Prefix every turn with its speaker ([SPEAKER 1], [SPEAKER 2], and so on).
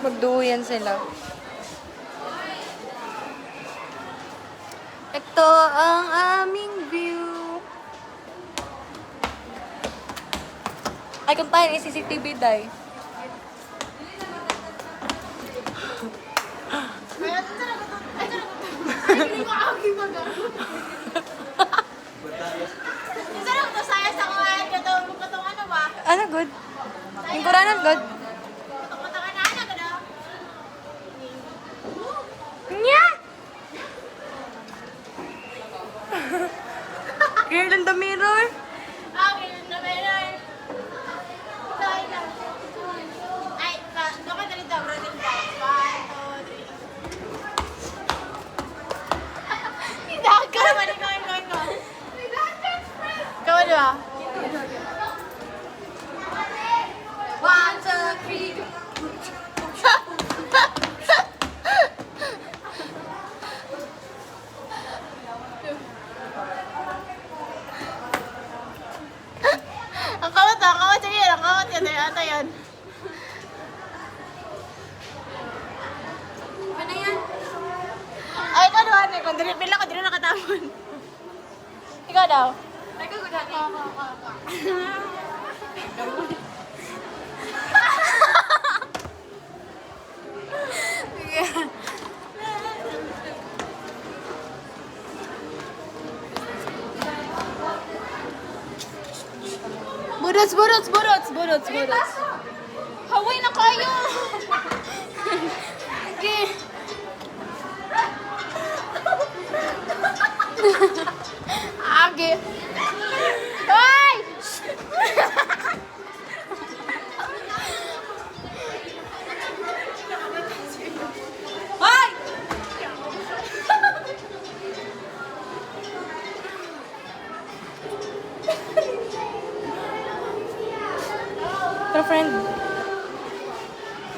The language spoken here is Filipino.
[SPEAKER 1] Magduyan sila. Ito ang aming view. Ay, kung tayo ni CCTV, day. Ano, good? Yung Koreanan, good? Nya! Girl in the mirror. One, two, three.
[SPEAKER 2] Ang kawat yan, ang kawat yan, ata yan.
[SPEAKER 1] Ano yan?
[SPEAKER 2] Ay, ikaw doon, kung pila ko, di na nakatapon. Ikaw daw.
[SPEAKER 1] Ay, ko good hati.
[SPEAKER 2] Budots. Haway na kayo. Okay. Age. Hoy!
[SPEAKER 1] Hoy! Pero friend,